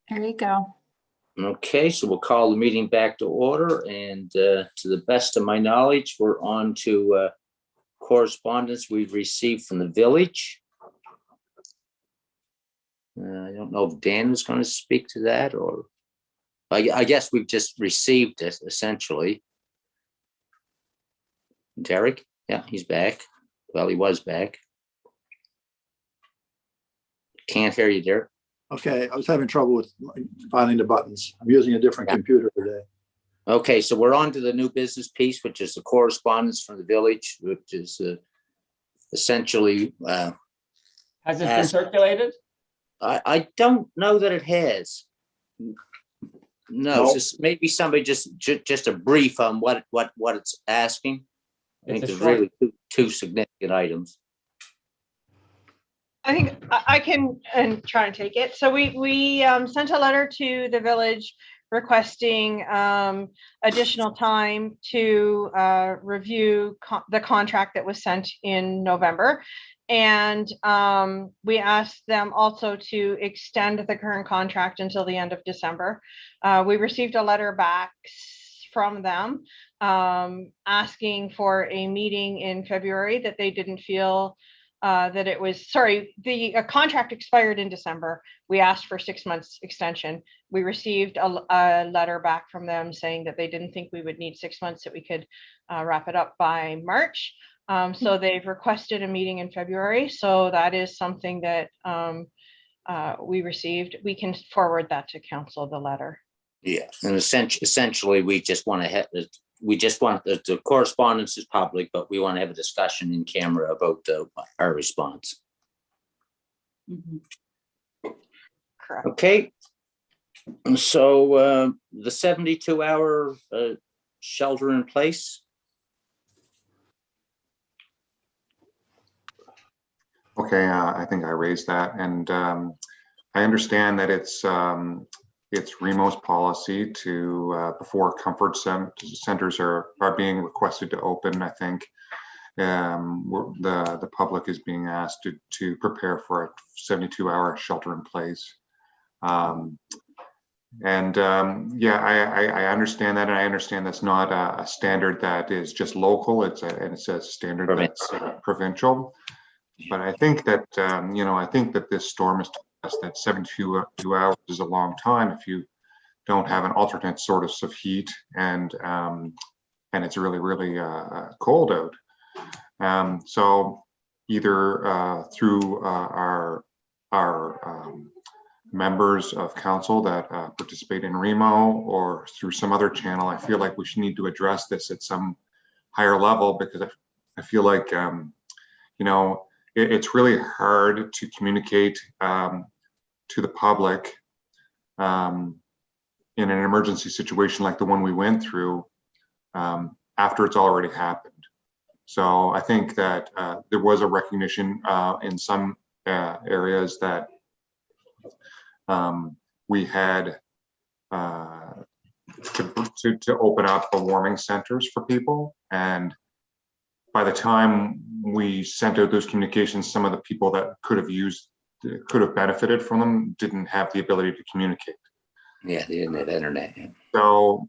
There you go. Okay, so we'll call the meeting back to order, and to the best of my knowledge, we're on to correspondence we've received from the village. I don't know if Dan was going to speak to that, or I guess we've just received it essentially. Derek, yeah, he's back. Well, he was back. Can't hear you, Derek. Okay, I was having trouble with finding the buttons. I'm using a different computer today. Okay, so we're on to the new business piece, which is the correspondence from the village, which is essentially. Has it been circulated? I don't know that it has. No, No. just maybe somebody just a brief on what it's asking. I think It's a there's short- really two significant items. I think I can and try and take it. So we sent a letter to the village requesting additional time to review the contract that was sent in November. And we asked them also to extend the current contract until the end of December. We received a letter back from them asking for a meeting in February, that they didn't feel that it was, the contract expired in December. We asked for 6 months extension. We received a letter back from them saying that they didn't think we would need 6 months, that we could wrap it up by March. So they've requested a meeting in February. So that is something that we received. We can forward that to council, the letter. Yeah, and essentially, we just want to have the correspondence is public, but we want to have a discussion in camera about our response. Correct. Okay. So the 72-hour shelter in place. Okay, I think I raised that, and I understand that it's REMO's policy to before comfort centers are being requested to open. I think the public is being asked to prepare for a 72-hour shelter in place. Yeah, I understand that, and I understand that's not a standard that is just local. It's a standard that's provincial. But I think that I think that this storm has taught us that 72 hours is a long time if you don't have an alternate source of heat and it's really cold out. So either through our members of council that participate in REMO, or through some other channel, I feel like we should need to address this at some higher level, because I feel like it's really hard to communicate to the public in an emergency situation like the one we went through after it's already happened. So I think that there was a recognition in some areas that we had to open up the warming centers for people, and by the time we sent out those communications, some of the people that could have benefited from them didn't have the ability to communicate. Yeah, they didn't have internet. So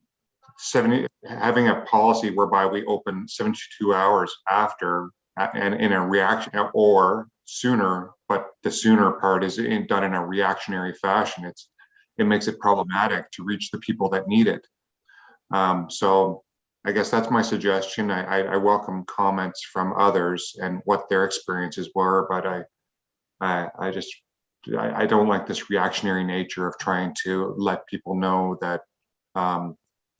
having a policy whereby we open 72 hours after and in a reaction or sooner, but the sooner part is done in a reactionary fashion. It makes it problematic to reach the people that need it. So I guess that's my suggestion. I welcome comments from others and what their experiences were, but I don't like this reactionary nature of trying to let people know that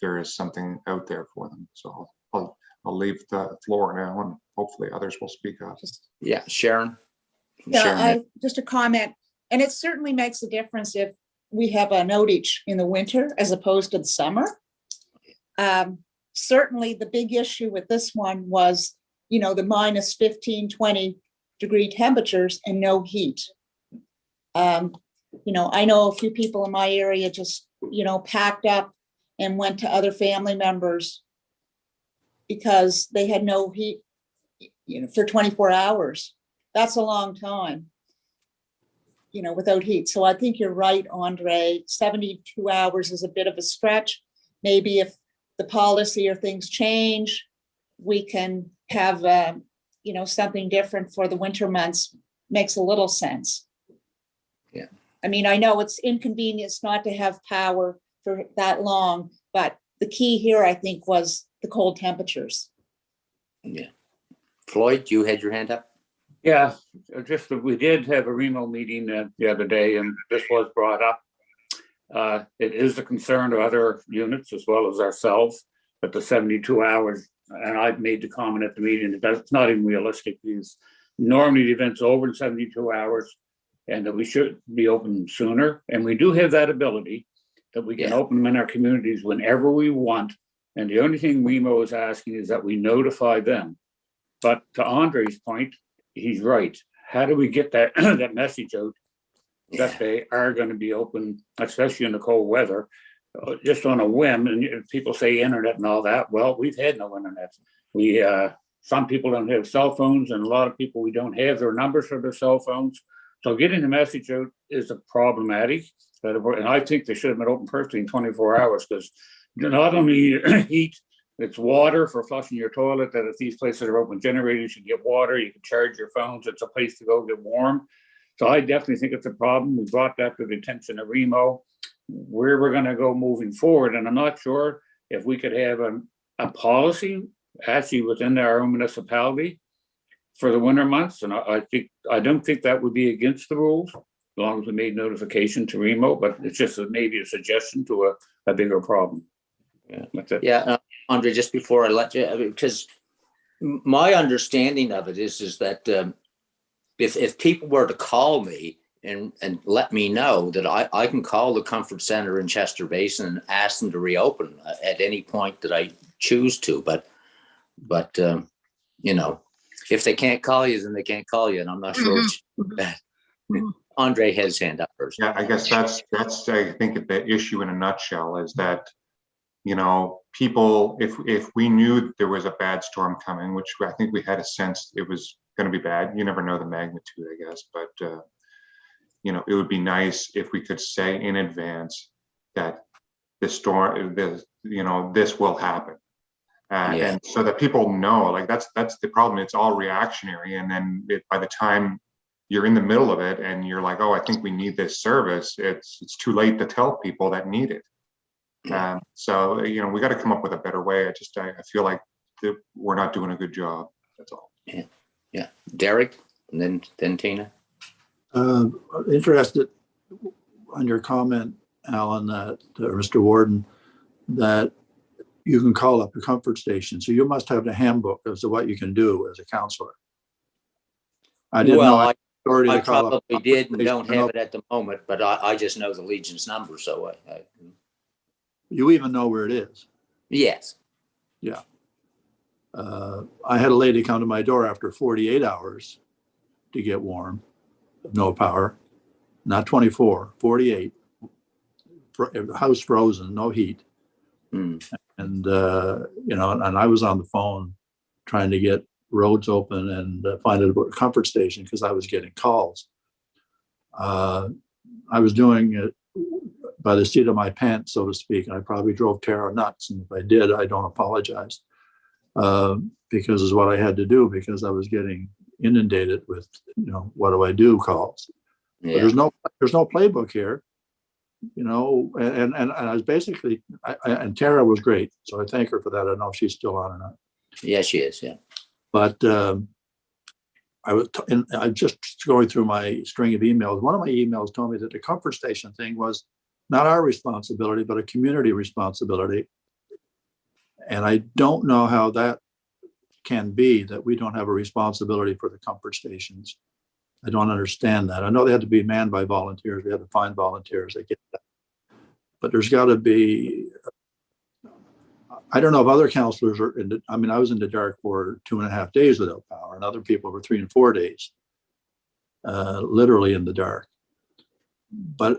there is something out there for them. So I'll leave the floor now, and hopefully others will speak up. Yeah, Sharon. Yeah, just a comment, and it certainly makes a difference if we have an outage in the winter as opposed to the summer. Certainly the big issue with this one was, the minus 15, 20 degree temperatures and no heat. I know a few people in my area just, packed up and went to other family members because they had no heat, for 24 hours. That's a long time. without heat. So I think you're right, Andre. 72 hours is a bit of a stretch. Maybe if the policy or things change, we can have, something different for the winter months. Makes a little sense. Yeah. I mean, I know it's inconvenience not to have power for that long, but the key here, I think, was the cold temperatures. Yeah. Floyd, you had your hand up? Yeah, just that we did have a REMO meeting the other day, and this was brought up. It is a concern to other units as well as ourselves, but the 72 hours, and I've made the comment at the meeting that that's not even realistic. Because normally the event's over in 72 hours, and that we should be open sooner. And we do have that ability that we can open them in our communities whenever we want. And the only thing REMO is asking is that we notify them. But to Andre's point, he's right. How do we get that that message out that they are going to be open, especially in the cold weather, just on a whim? And people say internet and all that. Well, we've had no internet. We some people don't have cell phones, and a lot of people, we don't have their numbers for their cell phones. So getting the message out is a problematic. And I think they should have been open personally in 24 hours, because not only heat, it's water for flushing your toilet, that if these places are open, generators, you get water, you can charge your phones, it's a place to go get warm. So I definitely think it's a problem. We brought that to the attention of REMO, where we're going to go moving forward. And I'm not sure if we could have a policy actually within our own municipality for the winter months. And I don't think that would be against the rules, as long as we made notification to REMO, but it's just maybe a suggestion to a bigger problem. Yeah. That's it. Yeah, Andre, just before I let you, because my understanding of it is that if people were to call me and let me know that I can call the Comfort Center in Chester Basin and ask them to reopen at any point that I choose to, but if they can't call you, then they can't call you, and I'm not sure. Andre has his hand up first. Yeah, I guess that's I think the issue in a nutshell is that, people, if we knew there was a bad storm coming, which I think we had a sense it was going to be bad. You never know the magnitude, I guess, but it would be nice if we could say in advance that this will happen. And so that people know, like that's the problem. It's all reactionary. And then by the time you're in the middle of it and you're like, oh, I think we need this service, it's too late to tell people that need it. So, we got to come up with a better way. I feel like we're not doing a good job. That's all. Yeah. Derek, and then Tina. Interested on your comment, Alan, that Mr. Warden, that you can call up a comfort station. So you must have the handbook as to what you can do as a counselor. I didn't know. I to call up probably did and don't have it at the moment, but I just know the Legion's number. So you even know where it is. Yes. Yeah. I had a lady come to my door after 48 hours to get warm, no power, not 24, 48, house frozen, no heat. And, and I was on the phone trying to get roads open and find out about a comfort station because I was getting calls. I was doing it by the seat of my pants, so to speak, and I probably drove Tara nuts. And if I did, I don't apologize, because it's what I had to do, because I was getting inundated with, what do I do calls. Yeah. But there's no playbook here, and I was basically, and Tara was great, so I thank her for that. I don't know if she's still on or not. Yeah, she is. Yeah. But I'm just going through my string of emails. One of my emails told me that the comfort station thing was not our responsibility, but a community responsibility. And I don't know how that can be, that we don't have a responsibility for the comfort stations. I don't understand that. I know they had to be manned by volunteers. We had to find volunteers. I get that. But there's got to be, I don't know if other counselors are I was in the dark for 2.5 days without power, and other people were 3 and 4 days, literally in the dark. But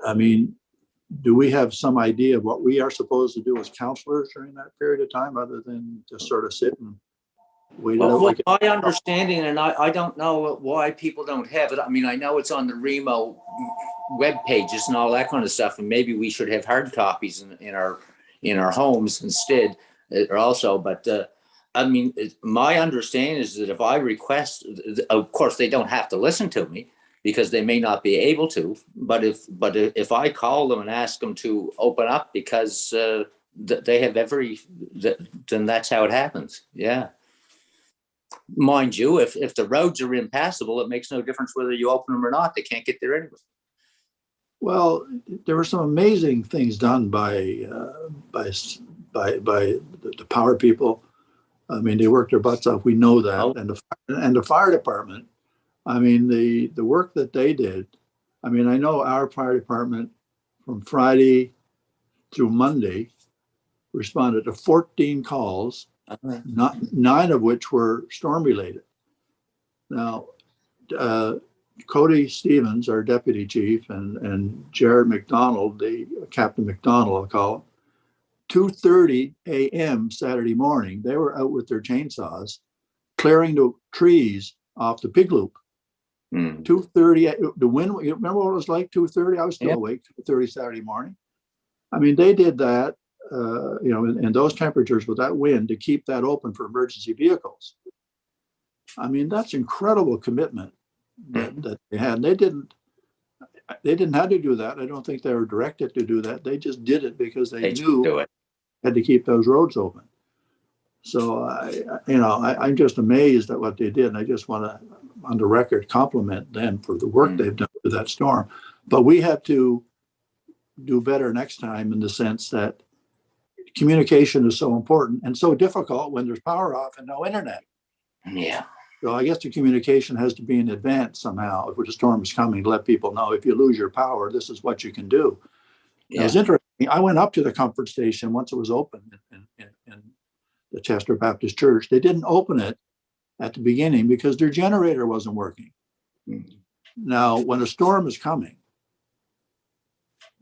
do we have some idea of what we are supposed to do as counselors during that period of time, other than just sort of sit and waited out Well, like. my understanding, and I don't know why people don't have it. I mean, I know it's on the Remo web pages and all that kind of stuff, and maybe we should have hard copies in our homes instead, also. But I mean, my understanding is that if I request, of course, they don't have to listen to me because they may not be able to. But if I call them and ask them to open up because they have then that's how it happens. Yeah. Mind you, if the roads are impassable, it makes no difference whether you open them or not. They can't get there anyway. Well, there were some amazing things done by the power people. I mean, they worked their butts off. We know that, Oh. and the fire department. I mean, the work that they did. I mean, I know our fire department from Friday through Monday responded to 14 calls, not 9 of which were storm related. Now, Cody Stevens, our deputy chief, and Jared McDonald, the Captain McDonald, I'll call him, 2:30 a.m. Saturday morning, they were out with their chainsaws clearing the trees off the pig loop. 2:30, the wind, you remember what it was like 2:30? I was still awake 2:30 Saturday morning. I mean, they did that, in those temperatures with that wind to keep that open for emergency vehicles. I mean, that's incredible commitment that they had. They didn't have to do that. I don't think they were directed to do that. They just did it because they knew do it. had to keep those roads open. So I'm just amazed at what they did. And I just want to, on the record, compliment them for the work they've done with that storm. But we have to do better next time in the sense that communication is so important and so difficult when there's power off and no internet. Yeah. So I guess the communication has to be in advance somehow. If the storm is coming, to let people know if you lose your power, this is what you can do. It was interesting. I went up to the comfort station once it was open in the Chester Baptist Church. They didn't open it at the beginning because their generator wasn't working. Now, when a storm is coming,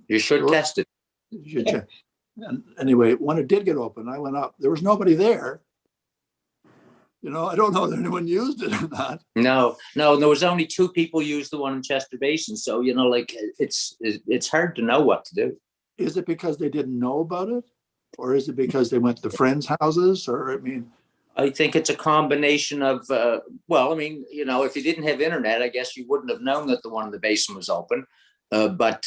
you should test it. You should check. And anyway, when it did get open, I went up. There was nobody there. I don't know that anyone used it or not. No, there was only 2 people used the one in Chester Basin. So, it's hard to know what to do. Is it because they didn't know about it? Or is it because they went to friends' houses? I think it's a combination of, if you didn't have internet, I guess you wouldn't have known that the one in the basin was open. But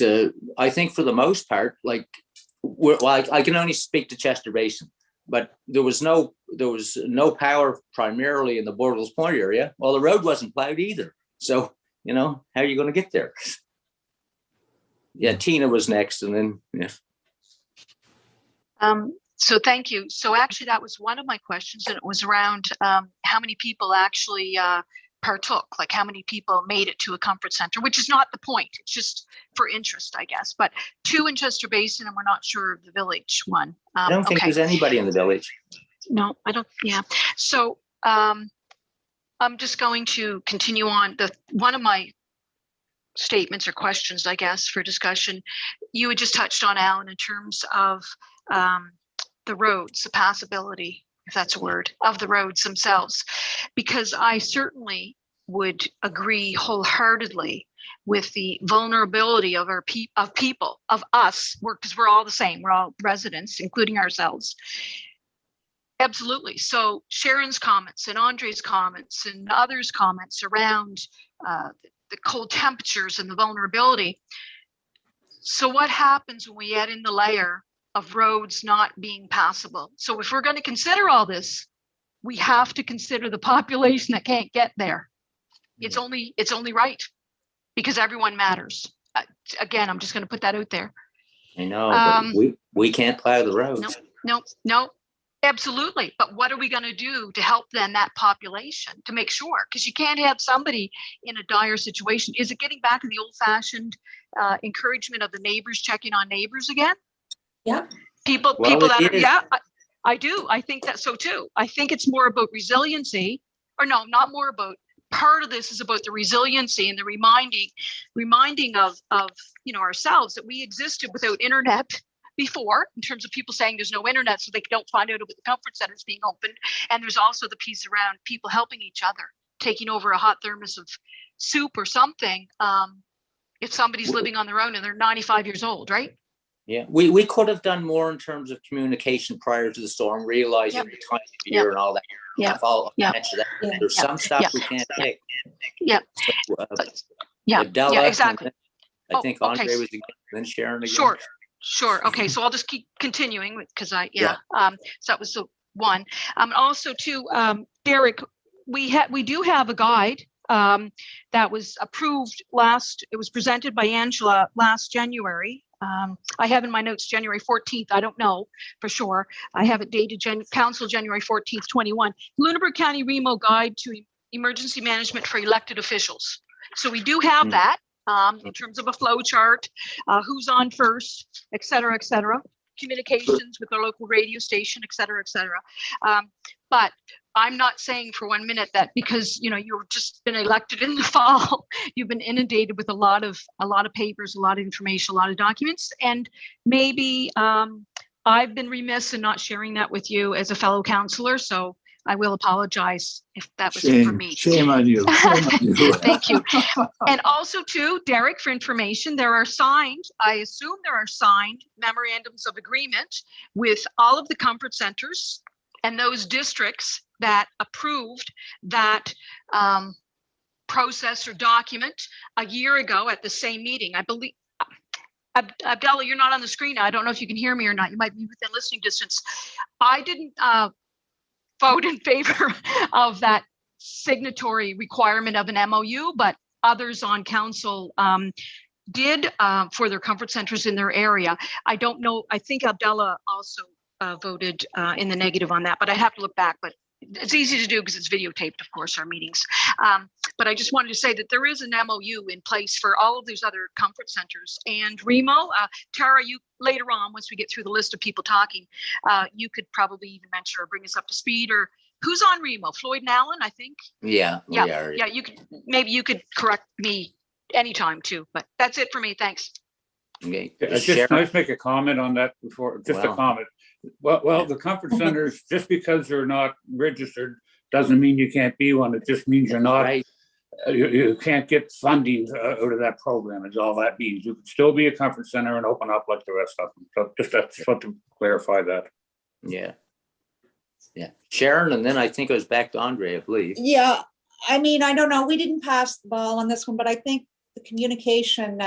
I think for the most part, I can only speak to Chester Basin, but there was no power primarily in the Bortles Point area. Well, the road wasn't plowed either. So, how are you going to get there? Yeah, Tina was next, and then, So thank you. So actually, that was one of my questions, and it was around how many people actually partook, like how many people made it to a comfort center, which is not the point. It's just for interest, I guess. But 2 in Chester Basin, and we're not sure of the village one. I don't think there's anybody in the village. No, I don't. Yeah. So I'm just going to continue on. One of my statements or questions, I guess, for discussion, you had just touched on, Alan, in terms of the roads, the passability, if that's a word, of the roads themselves, because I certainly would agree wholeheartedly with the vulnerability of our people, of us, because we're all the same. We're all residents, including ourselves. Absolutely. So Sharon's comments and Andre's comments and others' comments around the cold temperatures and the vulnerability. So what happens when we add in the layer of roads not being passable? So if we're going to consider all this, we have to consider the population that can't get there. It's only right, because everyone matters. Again, I'm just going to put that out there. I know, but we can't plow the roads. No, absolutely. But what are we going to do to help then that population to make sure? Because you can't have somebody in a dire situation. Is it getting back to the old-fashioned encouragement of the neighbors checking on neighbors again? Yeah. People that are, yeah, I do. I think that's so too. I think it's more about resiliency, or no, not more about. Part of this is about the resiliency and the reminding of ourselves that we existed without internet, before in terms of people saying there's no internet, so they don't find out about the comfort centers being opened. And there's also the piece around people helping each other, taking over a hot thermos of soup or something. If somebody's living on their own and they're 95 years old, right? Yeah, we could have done more in terms of communication prior to the storm, realizing Yep. the time of year and all that. Yep. I'll Yep. mention that. Yeah. There's some stuff we can't pick. Yep. So, Yeah, Abdallah, yeah, and exactly. then I Oh, think okay. Andre was again, then Sharon again. Sure. Okay, so I'll just keep continuing because so that was the one. Also too, Derek, we do have a guide that was approved it was presented by Angela last January. I have in my notes January 14th. I don't know for sure. I have it dated Council January 14th, 21. Lunenburg County Remo Guide to Emergency Management for Elected Officials. So we do have that in terms of a flow chart, who's on first, et cetera, communications with the local radio station, et cetera. But I'm not saying for 1 minute that because you've just been elected in the fall, you've been inundated with a lot of papers, a lot of information, a lot of documents, and maybe I've been remiss in not sharing that with you as a fellow councillor. So I will apologize if that was for me. Shame on you. Shame on you. Thank you. And also too, Derek, for information, I assume there are signed memorandums of agreement with all of the comfort centers and those districts that approved that process or document a year ago at the same meeting. I believe, Abdallah, you're not on the screen. I don't know if you can hear me or not. You might be within listening distance. I didn't vote in favor of that signatory requirement of an MOU, but others on council did for their comfort centers in their area. I don't know. I think Abdallah also voted in the negative on that, but I have to look back. But it's easy to do because it's videotaped, of course, our meetings. But I just wanted to say that there is an MOU in place for all of these other comfort centers. And Remo, Tara, you later on, once we get through the list of people talking, you could probably even mention or bring us up to speed. Or who's on Remo? Floyd and Allen, I think. Yeah, we are. Yeah. You could correct me anytime too. But that's it for me. Thanks. Okay. Can I Sharon? just make a comment on that before, just a Well. comment. Well, the comfort centers, just because they're not registered, doesn't mean you can't be one. It just means you're not, Right. you can't get funding out of that program is all that means. You can still be a comfort center and open up like the rest of them. So just want to clarify that. Yeah. Sharon, and then I think it was back to Andre, I believe. Yeah, I mean, I don't know, we didn't pass the ball on this one, but I think the communication,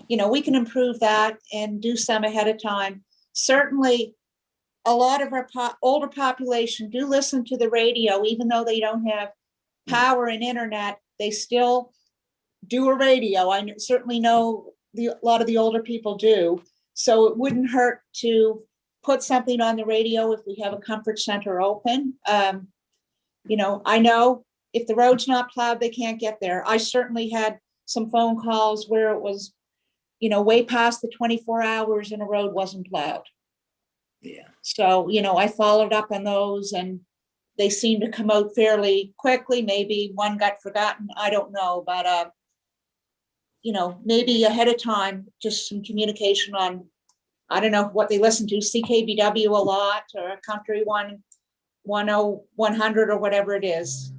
we can improve that and do some ahead of time. Certainly, a lot of our older population do listen to the radio, even though they don't have power and internet, they still do a radio. I certainly know a lot of the older people do. So it wouldn't hurt to put something on the radio if we have a comfort center open. I know if the road's not plowed, they can't get there. I certainly had some phone calls where it was, way past the 24 hours and a road wasn't plowed. Yeah. So, I followed up on those and they seem to come out fairly quickly. Maybe one got forgotten. I don't know, but, maybe ahead of time, just some communication on, I don't know what they listen to, CKBW a lot or Country 100 or whatever it is.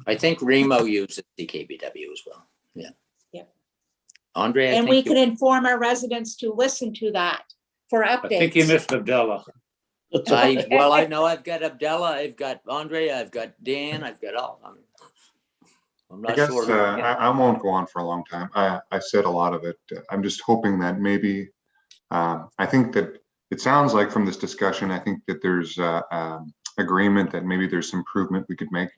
I think Remo uses DKBW as well. Yeah. Yeah. Andre, And we could inform our residents to listen to that for I think you updates. missed Abdallah. I know I've got Abdallah, I've got Andre, I've got Dan, I've got all. I'm I not guess sure. I won't go on for a long time. I said a lot of it. I'm just hoping that maybe, I think that it sounds like from this discussion, I think that there's agreement that maybe there's some improvement we could make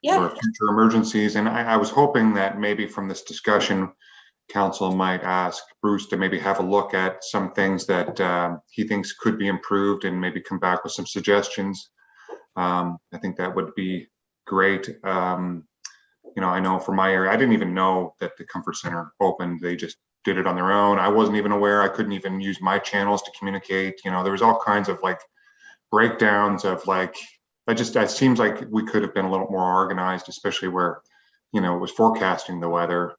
for future emergencies. And I was hoping that maybe from this discussion, council might ask Bruce to maybe have a look at some things that he thinks could be improved and maybe come back with some suggestions. I think that would be great. I know for my area, I didn't even know that the comfort center opened. They just did it on their own. I wasn't even aware. I couldn't even use my channels to communicate. There was all kinds of breakdowns of it seems like we could have been a little more organized, especially where, it was forecasting the weather.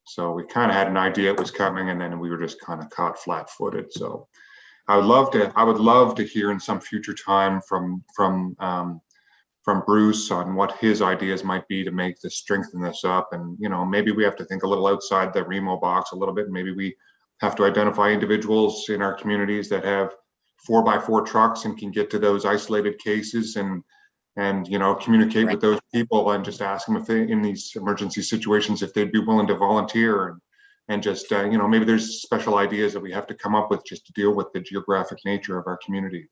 So we kind of had an idea it was coming and then we were just kind of caught flat-footed. So I would love to hear in some future time from Bruce on what his ideas might be to make this, strengthen this up. And, you know, maybe we have to think a little outside the Remo box a little bit. Maybe we have to identify individuals in our communities that have 4x4 trucks and can get to those isolated cases and, you know, communicate with those people and just ask them if they, in these emergency situations, if they'd be willing to volunteer and just, you know, maybe there's special ideas that we have to come up with just to deal with the geographic nature of our community.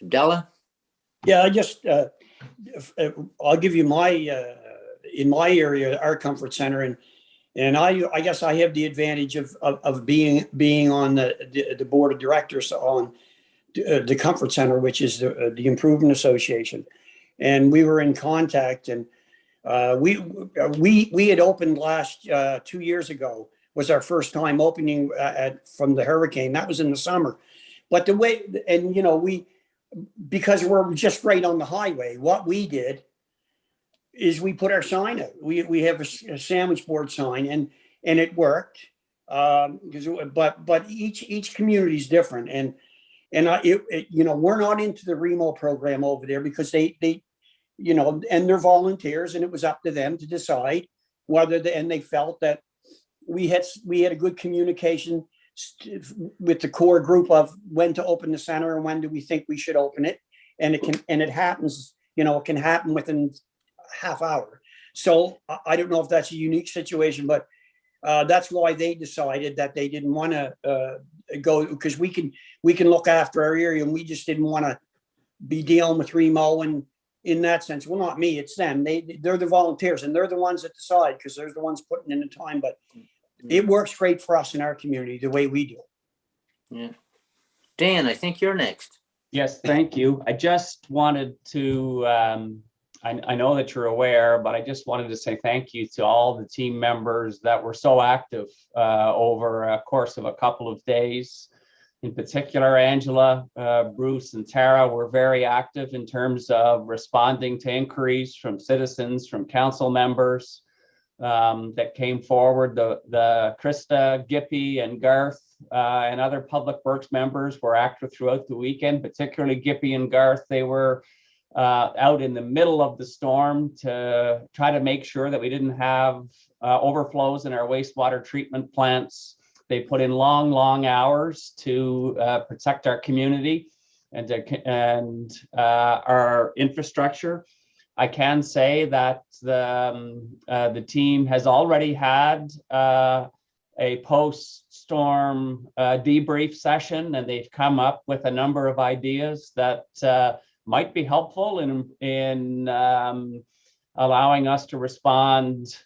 Della? Yeah, I just, I'll give you my, in my area, our comfort center, and I guess I have the advantage of being on the board of directors on the comfort center, which is the Improvement Association. And we were in contact, and we had opened last 2 years ago, was our first time opening from the hurricane. That was in the summer. But the way, and you know, because we're just right on the highway, what we did is we put our sign out. We have a sandwich board sign, and it worked. But each community is different, and you know, we're not into the Remo program over there because they you know, and they're volunteers, and it was up to them to decide whether and they felt that we had a good communication with the core group of when to open the center and when do we think we should open it. And it happens, you know, it can happen within half hour. So I don't know if that's a unique situation, but that's why they decided that they didn't want to go, because we can look after our area, and we just didn't want to be dealing with Remo. And in that sense, well, not me, it's them. They're the volunteers, and they're the ones that decide, because they're the ones putting in the time. But it works great for us in our community the way we do. Yeah. Dan, I think you're next. Yes, thank you. I just wanted to, I know that you're aware, but I just wanted to say thank you to all the team members that were so active over a course of a couple of days. In particular, Angela, Bruce, and Tara were very active in terms of responding to inquiries from citizens, from council members that came forward. The Krista, Gippy, and Garth and other public works members were active throughout the weekend, particularly Gippy and Garth. They were out in the middle of the storm to try to make sure that we didn't have overflows in our wastewater treatment plants. They put in long hours to protect our community and our infrastructure. I can say that the team has already had a post-storm debrief session, and they've come up with a number of ideas that might be helpful in allowing us to respond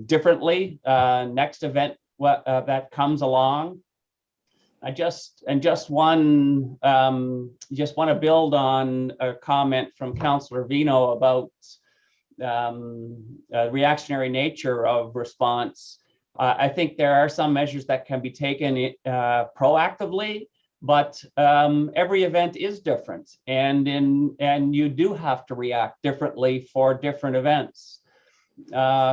differently next event that comes along. I just want to build on a comment from Councillor Vino about reactionary nature of response. I think there are some measures that can be taken proactively, but every event is different, and you do have to react differently for different events.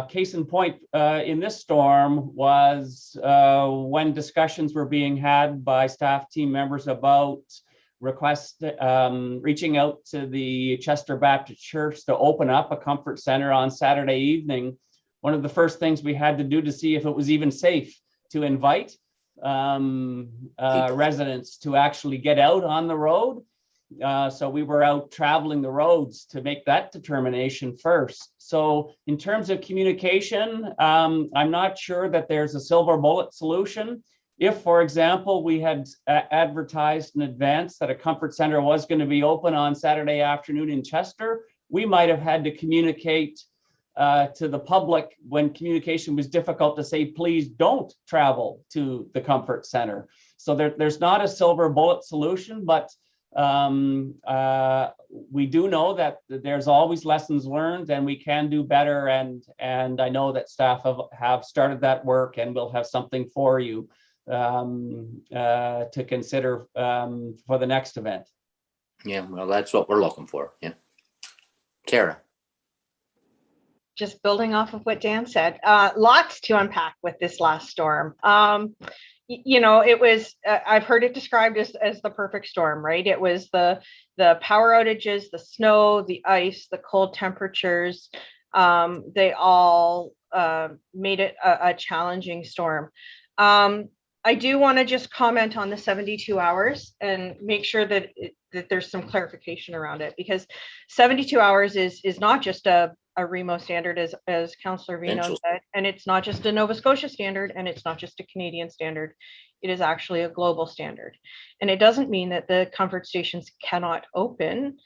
Case in point, in this storm was when discussions were being had by staff team members about reaching out to the Chester Baptist Church to open up a comfort center on Saturday evening. One of the first things we had to do to see if it was even safe to invite residents to actually get out on the road. So we were out traveling the roads to make that determination first. So in terms of communication, I'm not sure that there's a silver bullet solution. If, for example, we had advertised in advance that a comfort center was going to be open on Saturday afternoon in Chester, we might have had to communicate to the public when communication was difficult to say, please don't travel to the comfort center. So there's not a silver bullet solution, but we do know that there's always lessons learned, and we can do better. And I know that staff have started that work, and we'll have something for you to consider for the next event. Yeah, well, that's what we're looking for. Yeah. Tara. Just building off of what Dan said, lots to unpack with this last storm. you know, it was, I've heard it described as the perfect storm, right? It was the power outages, the snow, the ice, the cold temperatures. They all made it a challenging storm. I do want to just comment on the 72 hours and make sure that that there's some clarification around it, because 72 hours is not just a REMO standard, as Councillor Vino Provincial. said, and it's not just a Nova Scotia standard, and it's not just a Canadian standard. It is actually a global standard. And it doesn't mean that the comfort stations cannot open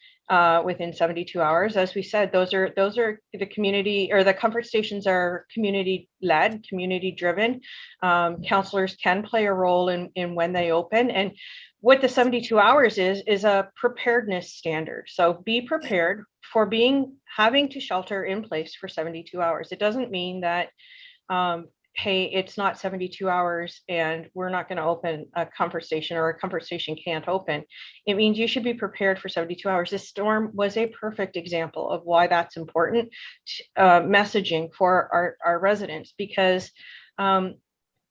within 72 hours. As we said, those are the community, or the comfort stations are community led, community driven. Councillors can play a role in when they open. And what the 72 hours is a preparedness standard. So be prepared for having to shelter in place for 72 hours. It doesn't mean that, hey, it's not 72 hours and we're not going to open a comfort station, or a comfort station can't open. It means you should be prepared for 72 hours. This storm was a perfect example of why that's important messaging for our residents, because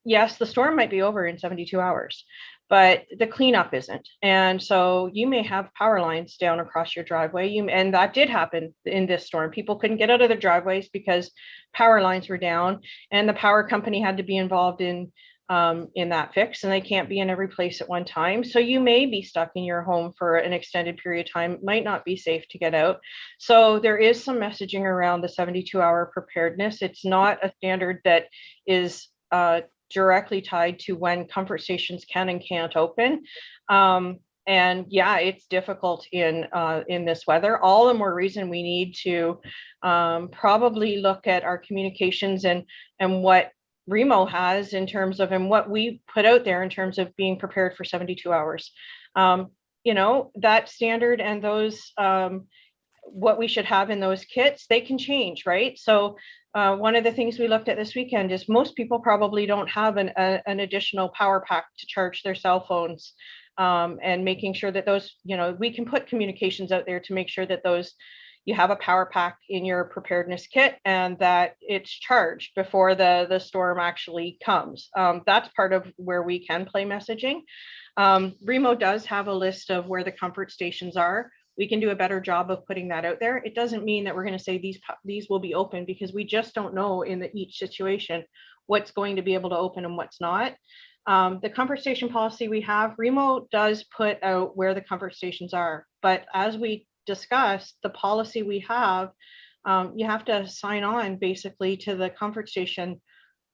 yes, the storm might be over in 72 hours, but the cleanup isn't. And so you may have power lines down across your driveway. And that did happen in this storm. People couldn't get out of their driveways because power lines were down, and the power company had to be involved in that fix, and they can't be in every place at one time. So you may be stuck in your home for an extended period of time. It might not be safe to get out. So there is some messaging around the 72-hour preparedness. It's not a standard that is directly tied to when comfort stations can and can't open. And yeah, it's difficult in this weather. All the more reason we need to probably look at our communications and what REMO has in terms of, and what we put out there in terms of being prepared for 72 hours. You know, that standard and those, what we should have in those kits, they can change, right? So one of the things we looked at this weekend is most people probably don't have an additional power pack to charge their cell phones, and making sure that those, you know, we can put communications out there to make sure that those, you have a power pack in your preparedness kit and that it's charged before the storm actually comes. That's part of where we can play messaging. REMO does have a list of where the comfort stations are. We can do a better job of putting that out there. It doesn't mean that we're going to say these will be open, because we just don't know in each situation what's going to be able to open and what's not. The comfort station policy we have, REMO does put out where the comfort stations are, but as we discussed, the policy we have, you have to sign on basically to the comfort station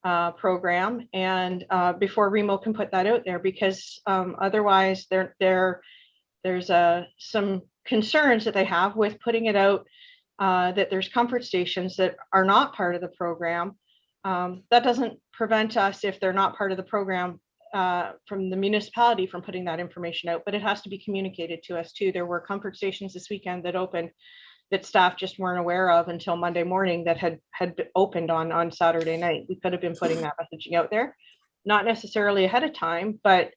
program, and before REMO can put that out there, because otherwise there's some concerns that they have with putting it out, that there's comfort stations that are not part of the program. That doesn't prevent us, if they're not part of the program, from the municipality from putting that information out, but it has to be communicated to us too. There were comfort stations this weekend that opened that staff just weren't aware of until Monday morning, that had opened on Saturday night. We could have been putting that messaging out there, not necessarily ahead of time, but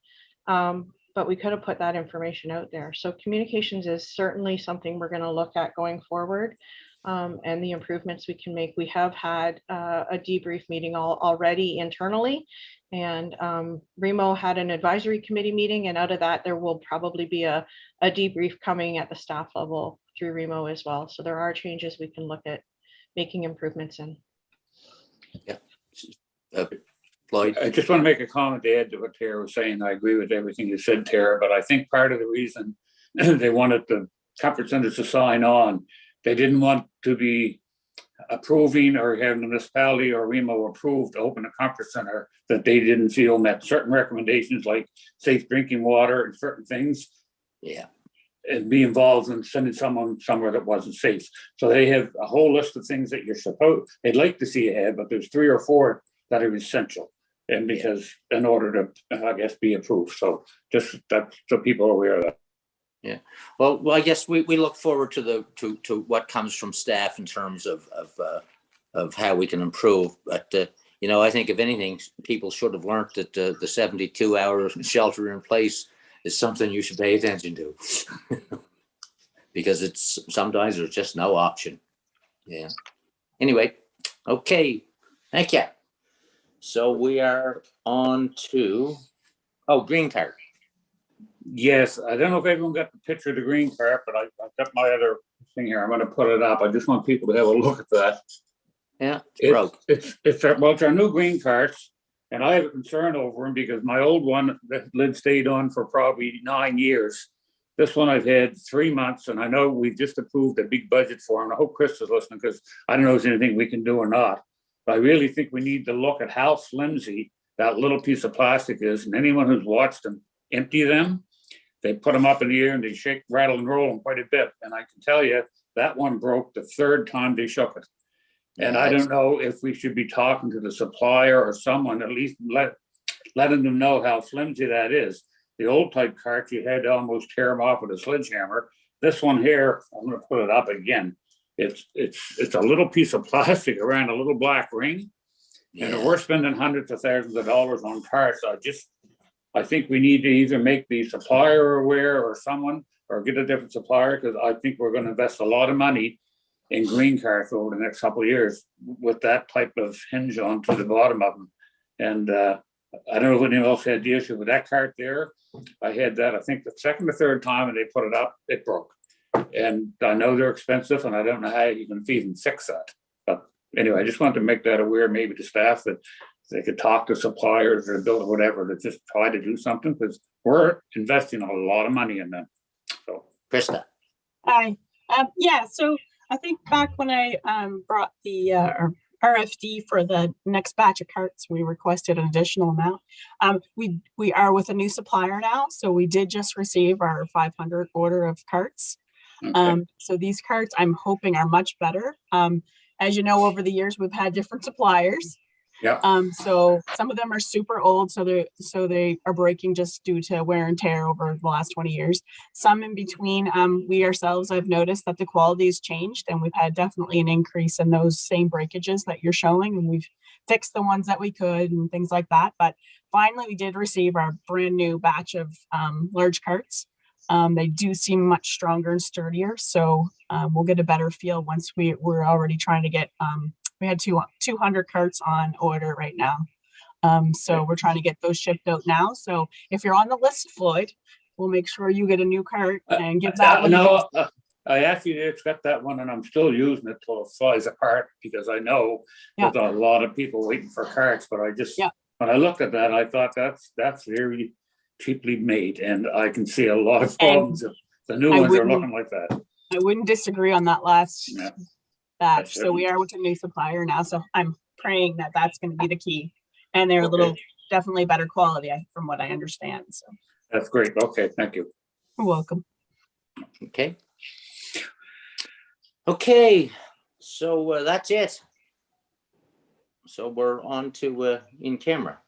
we could have put that information out there. So communications is certainly something we're going to look at going forward, and the improvements we can make. We have had a debrief meeting already internally, and REMO had an advisory committee meeting, and out of that there will probably be a debrief coming at the staff level through REMO as well. So there are changes we can look at making improvements in. Floyd? I just want to make a comment to add to what Tara was saying. I agree with everything you said, Tara, but I think part of the reason they wanted the comfort centers to sign on, they didn't want to be approving or having the municipality or REMO approved to open a comfort center that they didn't feel met certain recommendations, like safe drinking water and certain things. Yeah. And be involved in sending someone somewhere that wasn't safe. So they have a whole list of things that they'd like to see ahead, but there's 3 or 4 that are essential. And because in order to, I guess, be approved. So just that, so people are aware of that. Yeah. Well, I guess we look forward to what comes from staff in terms of how we can improve. But you know, I think if anything, people should have learned that the 72-hour shelter in place is something you should pay attention to, because it's sometimes there's just no option. Yeah. Anyway, okay. Thank you. So we are on to, oh, green card. Yes, I don't know if everyone got the picture of the green cart, but I've got my other thing here. I'm gonna put it up. I just want people to have a look at that. Yeah, it's It- broke. It's our new green carts, and I have a concern over them because my old one that lid stayed on for probably 9 years. This one I've had 3 months, and I know we just approved a big budget for them. I hope Chris is listening because I don't know if there's anything we can do or not. But I really think we need to look at how flimsy that little piece of plastic is, and anyone who's watched them empty them, they put them up in the air and they shake, rattle, and roll them quite a bit. And I can tell you that one broke the 3rd time they shook it. And I don't know if we should be talking to the supplier or someone, at least letting them know how flimsy that is. The old type cart, you had to almost tear them off with a sledgehammer. This one here, I'm gonna put it up again. It's a little piece of plastic around a little black ring. And if Yeah. we're spending hundreds of thousands of dollars on carts, I think we need to either make the supplier aware or someone, or get a different supplier, because I think we're gonna invest a lot of money in green carts over the next couple of years with that type of hinge on to the bottom of them. And I don't know if anyone else had the issue with that cart there. I had that, I think the 2nd or 3rd time, and they put it up, it broke. And I know they're expensive, and I don't know how you can even fix that. But anyway, I just wanted to make that aware, maybe to staff, that they could talk to suppliers or build whatever to just try to do something, because we're investing a lot of money in them. So, Krista. Hi, yeah, so I think back when I brought the RFD for the next batch of carts, we requested an additional amount. We are with a new supplier now, so we did just receive our 500 order of carts. okay. So these carts, I'm hoping, are much better. As you know, over the years, we've had different suppliers. Yeah. So some of them are super old, so they are breaking just due to wear and tear over the last 20 years. Some in between, we ourselves, I've noticed that the quality has changed, and we've had definitely an increase in those same breakages that you're showing, and we've fixed the ones that we could and things like that. But finally, we did receive our brand new batch of large carts. They do seem much stronger and sturdier, so we'll get a better feel once we're already trying to get we had 200 carts on order right now. So we're trying to get those shipped out now. So if you're on the list, Floyd, we'll make sure you get a new cart and give that one. No, I actually accept that one, and I'm still using it till it flies apart, because I know Yeah. there's a lot of people waiting for carts, but I just, Yeah. when I looked at that, I thought that's very cheaply made, and I can see a lot of And problems if the new I ones are wouldn't- looking like that. I wouldn't disagree on that last Yeah. batch. So we are with a new supplier now. So I'm praying that that's going to be the key. And they're a little, Okay. definitely better quality from what I understand. So That's great. Okay, thank you. you're welcome. Okay. Okay, so that's it. So we're on to in camera.